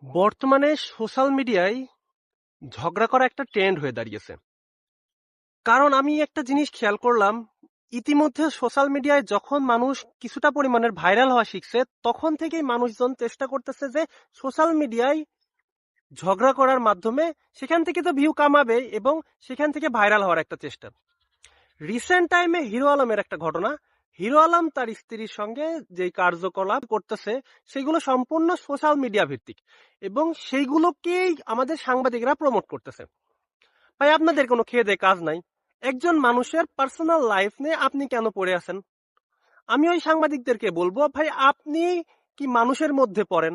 বর্তমানে সোশ্যাল মিডিয়ায় ঝগড়া করা একটা ট্রেন্ড হয়ে দাঁড়িয়েছে। কারণ আমি একটা জিনিস খেয়াল করলাম, ইতিমধ্যে সোশ্যাল মিডিয়ায় যখন মানুষ কিছুটা পরিমাণের ভাইরাল হওয়া শিখছে, তখন থেকেই মানুষজন চেষ্টা করতেছে যে সোশ্যাল মিডিয়ায় ঝগড়া করার মাধ্যমে সেখান থেকে তো ভিউ কামাবে এবং সেখান থেকে ভাইরাল হওয়ার একটা চেষ্টা। রিসেন্ট টাইমে হিরো আলমের একটা ঘটনা। হিরো আলম তার স্ত্রীর সঙ্গে যে কার্যকলাপ করতেছে সেগুলো সম্পূর্ণ সোশ্যাল মিডিয়া ভিত্তিক এবং সেইগুলোকেই আমাদের সাংবাদিকরা প্রমোট করতেছে। ভাই, আপনাদের কোনো খেয়ে দেয়ে কাজ নাই। একজন মানুষের পার্সোনাল লাইফ নিয়ে আপনি কেন পড়ে আছেন? আমি ওই সাংবাদিকদেরকে বলবো, ভাই আপনি কি মানুষের মধ্যে পড়েন?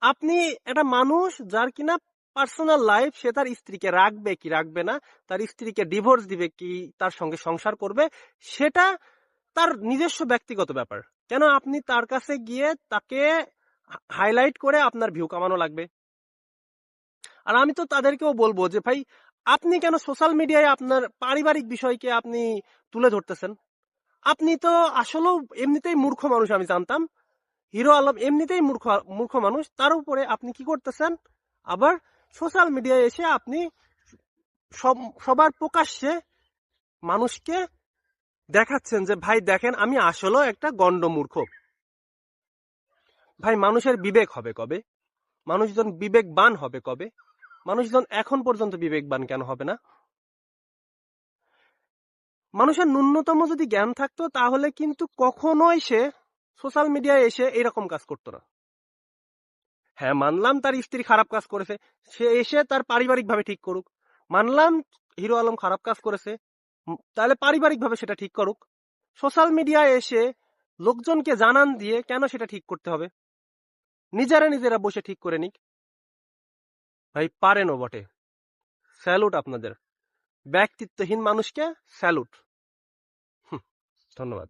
আপনি একটা মানুষ যার কিনা পার্সোনাল লাইফ, সে তার স্ত্রীকে রাখবে কি রাখবে না, তার স্ত্রীকে ডিভোর্স দিবে কি তার সঙ্গে সংসার করবে, সেটা তার নিজস্ব ব্যক্তিগত ব্যাপার। কেন আপনি তার কাছে গিয়ে তাকে হাইলাইট করে আপনার ভিউ কামানো লাগবে? আর আমি তো তাদেরকেও বলবো যে ভাই, আপনি কেন সোশ্যাল মিডিয়ায় আপনার পারিবারিক বিষয়কে আপনি তুলে ধরতেছেন? আপনি তো আসলেও এমনিতেই মূর্খ মানুষ, আমি জানতাম। হিরো আলম এমনিতেই মূর্খ মূর্খ মানুষ, তার উপরে আপনি কি করতেছেন? আবার সোশ্যাল মিডিয়ায় এসে আপনি সবার প্রকাশ্যে মানুষকে দেখাচ্ছেন যে ভাই দেখেন আমি আসলেও একটা গন্ড মূর্খ। ভাই, মানুষের বিবেক হবে কবে? মানুষজন বিবেকবান হবে কবে? মানুষজন এখন পর্যন্ত বিবেকবান কেন হবে না? মানুষের ন্যূনতম যদি জ্ঞান থাকতো তাহলে কিন্তু কখনোই সে সোশ্যাল মিডিয়ায় এসে এরকম কাজ করতো না। হ্যাঁ, মানলাম তার স্ত্রী খারাপ কাজ করেছে, সে এসে তার পারিবারিক ভাবে ঠিক করুক। মানলাম হিরো আলম খারাপ কাজ করেছে, তাহলে পারিবারিক ভাবে সেটা ঠিক করুক। সোশ্যাল মিডিয়ায় এসে লোকজনকে জানান দিয়ে কেন সেটা ঠিক করতে হবে? নিজেরা বসে ঠিক করে নিক। ভাই, পারেনও বটে। স্যালুট আপনাদের। ব্যক্তিত্বহীন মানুষকে স্যালুট। ধন্যবাদ।